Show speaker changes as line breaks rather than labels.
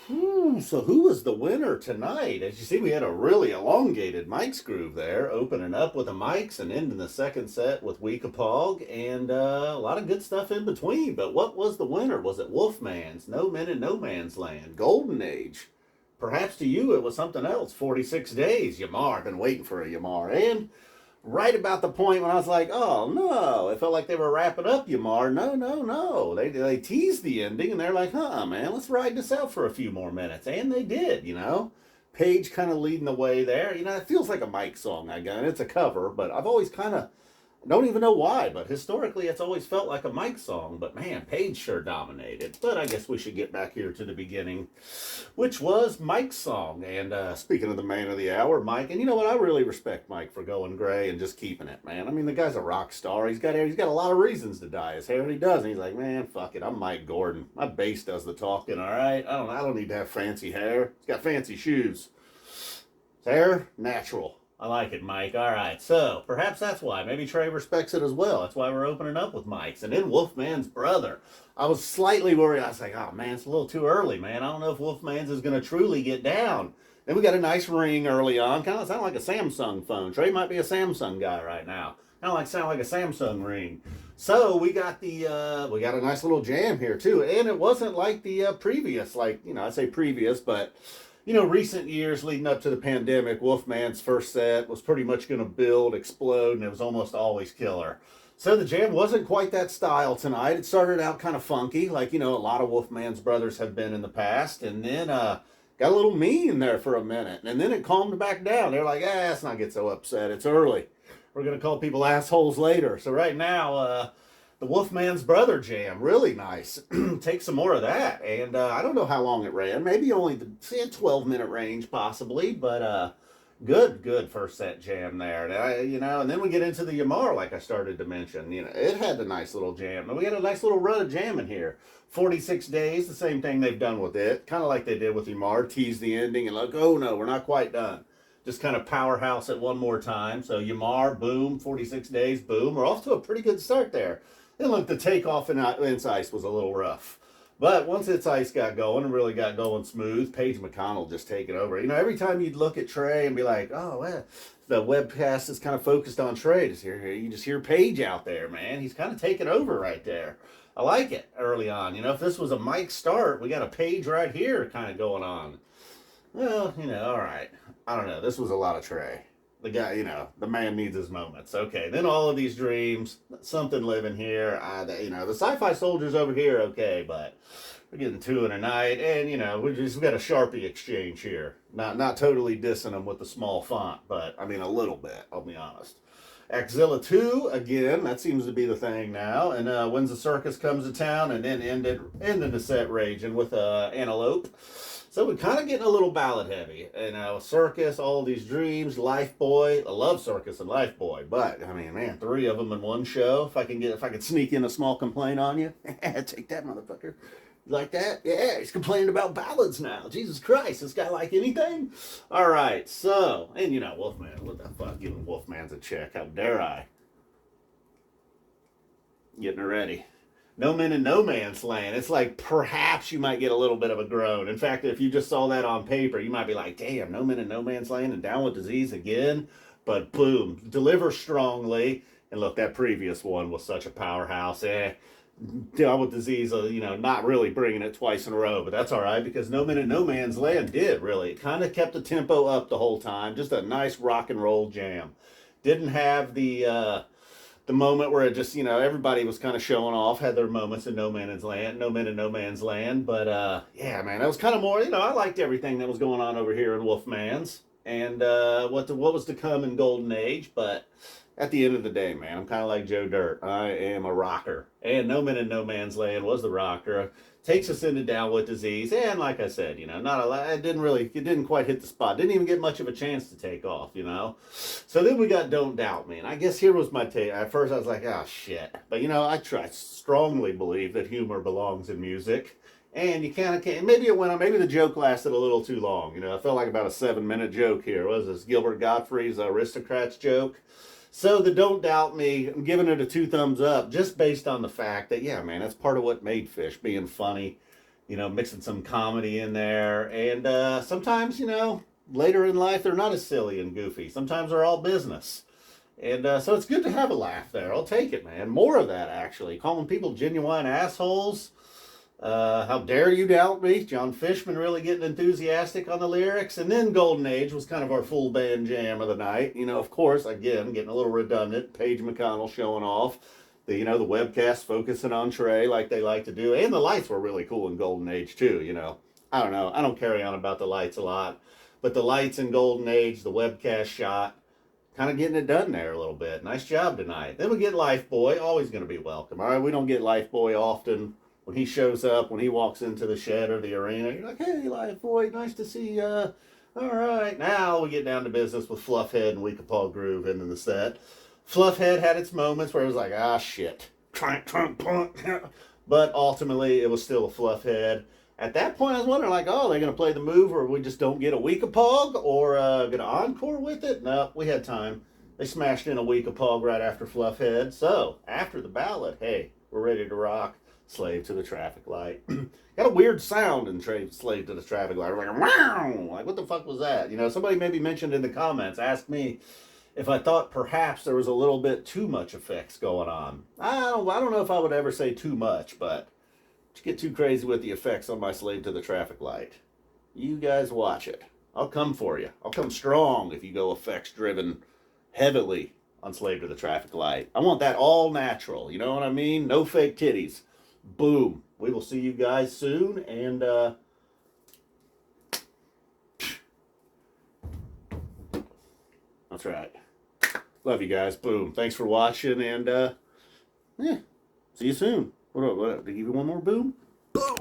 So who was the winner tonight? As you see, we had a really elongated Mike's groove there, opening up with the Mikes and ending the second set with Weekapaug, and a lot of good stuff in between. But what was the winner? Was it Wolfman's No Men in No Man's Land, Golden Age? Perhaps to you it was something else. 46 days. Yamar, been waiting for a Yamar, and right about the point when I was like, oh no, it felt like they were wrapping up Yamar. No, no, no. They teased the ending and they're like, huh, man, let's ride this out for a few more minutes. And they did, you know. Paige kind of leading the way there. You know, it feels like a Mike song, I guess. It's a cover, but I've always kind of don't even know why, but historically it's always felt like a Mike song. But man, Paige sure dominated. But I guess we should get back here to the beginning, which was Mike's song. And speaking of the man of the hour, Mike, and you know what? I really respect Mike for going gray and just keeping it, man. I mean, the guy's a rock star. He's got a lot of reasons to dye his hair, and he does. And he's like, man, fuck it. I'm Mike Gordon. My bass does the talking, all right? I don't need to have fancy hair. He's got fancy shoes. His hair, natural. I like it, Mike. All right, so perhaps that's why. Maybe Trey respects it as well. That's why we're opening up with Mike's. And then Wolfman's brother. I was slightly worried. I was like, oh, man, it's a little too early, man. I don't know if Wolfman's is going to truly get down. Then we got a nice ring early on. Kind of sound like a Samsung phone. Trey might be a Samsung guy right now. Kind of sound like a Samsung ring. So we got we got a nice little jam here, too. And it wasn't like the previous, I say previous, but recent years leading up to the pandemic, Wolfman's first set was pretty much going to build, explode, and it was almost always killer. So the jam wasn't quite that style tonight. It started out kind of funky, like, a lot of Wolfman's brothers have been in the past, and then got a little mean there for a minute, and then it calmed back down. They're like, let's not get so upset. It's early. We're going to call people assholes later. So right now, the Wolfman's Brother Jam, really nice. Take some more of that. And I don't know how long it ran. Maybe only the 12-minute range, possibly. But good first set jam there. And then we get into the Yamar, like I started to mention. It had a nice little jam. And we had a nice little run of jamming here. 46 days, the same thing they've done with it. Kind of like they did with Yamar. Tease the ending and like, oh no, we're not quite done. Just kind of powerhouse it one more time. So Yamar, boom, 46 days, boom. We're off to a pretty good start there. And look, the takeoff in its ice was a little rough. But once its ice got going and really got going smooth, Paige McConnell just taking over. Every time you'd look at Trey and be like, oh, well, the webcast is kind of focused on Trey. You just hear Paige out there, man. He's kind of taking over right there. I like it early on. If this was a Mike start, we got a Paige right here kind of going on. Well, all right. I don't know. This was a lot of Trey. The guy, the man needs his moments. Okay, then all of these dreams, something living here. The sci-fi soldiers over here, okay, but we're getting two in a night, and we got a Sharpie exchange here. Not totally dissing them with the small font, but I mean a little bit. I'll be honest. Axilla 2 again. That seems to be the thing now. And when's the circus comes to town, and then ending the set raging with Antelope. So we're kind of getting a little ballad heavy. Circus, all these dreams, Lifeboy. I love Circus and Lifeboy, but I mean, man, 3 of them in one show. If I could sneak in a small complaint on you, take that, motherfucker. Like that? Yeah, he's complaining about ballads now. Jesus Christ, this guy like anything? All right, so, and Wolfman, what the fuck? Giving Wolfman's a check. How dare I? Getting her ready. No Men in No Man's Land. It's like perhaps you might get a little bit of a groan. In fact, if you just saw that on paper, you might be like, damn, No Men in No Man's Land and Down with Disease again. But boom, deliver strongly. And look, that previous one was such a powerhouse. Down with Disease, not really bringing it twice in a row, but that's all right because No Men in No Man's Land did really. It kind of kept the tempo up the whole time. Just a nice rock and roll jam. Didn't have the moment where it just, everybody was kind of showing off, had their moments in No Man's Land, No Men in No Man's Land. But yeah, man, that was kind of more, I liked everything that was going on over here in Wolfman's and what was to come in Golden Age. But at the end of the day, man, I'm kind of like Joe Dirt. I am a rocker. And No Men in No Man's Land was the rocker. Takes us into Down with Disease. And like I said, not a lot. It didn't quite hit the spot. Didn't even get much of a chance to take off, So then we got Don't Doubt Me. And I guess here was my take. At first I was like, oh, shit. But, I strongly believe that humor belongs in music. And you kind of can't. Maybe it went on. Maybe the joke lasted a little too long. I felt like about a 7-minute joke here. What was this? Gilbert Gottfried's Aristocrats joke. So the Don't Doubt Me, I'm giving it a 2 thumbs up just based on the fact that, yeah, man, that's part of what made Phish, being funny you know, mixing some comedy in there. And sometimes, you know, later in life, they're not as silly and goofy. Sometimes they're all business. And so it's good to have a laugh there. I'll take it, man. More of that, actually. Calling people genuine assholes. How dare you doubt me? John Fishman really getting enthusiastic on the lyrics. And then Golden Age was kind of our full band jam of the night. You know, of course, again, getting a little redundant. Paige McConnell showing off. The, you know, the webcast focusing on Trey like they like to do. And the lights were really cool in Golden Age, too, you know. I don't know. I don't carry on about the lights a lot. But the lights in Golden Age, the webcast shot, kind of getting it done there a little bit. Nice job tonight. Then we get Lifeboy, always going to be welcome. All right, we don't get Lifeboy often. When he shows up, when he walks into the shed or the arena, you're like, hey, Lifeboy, nice to see ya. All right, now we get down to business with Fluffhead and Weekapaug Groove into the set. Fluffhead had its moments where it was like, ah, shit. But ultimately, it was still a Fluffhead. At that point, I was wondering, like, oh, are they going to play the move or we just don't get a Weekapaug or going to encore with it? No, we had time. They smashed in a Weekapaug right after Fluffhead. So, after the ballad, hey, we're ready to rock Slave to the Traffic Light. Got a weird sound in Slave to the Traffic Light. Like, wow! Like, what the fuck was that? You know, somebody maybe mentioned in the comments, asked me if I thought perhaps there was a little bit too much effects going on. I don't know if I would ever say too much, but don't get too crazy with the effects on my Slave to the Traffic Light. You guys watch it. I'll come for you. I'll come strong if you go effects driven heavily on Slave to the Traffic Light. I want that all natural. You know what I mean? No fake titties. Boom. We will see you guys soon. And that's right. Love you guys. Boom. Thanks for watching. And yeah, see you soon. What, did I give you one more boom? Boom.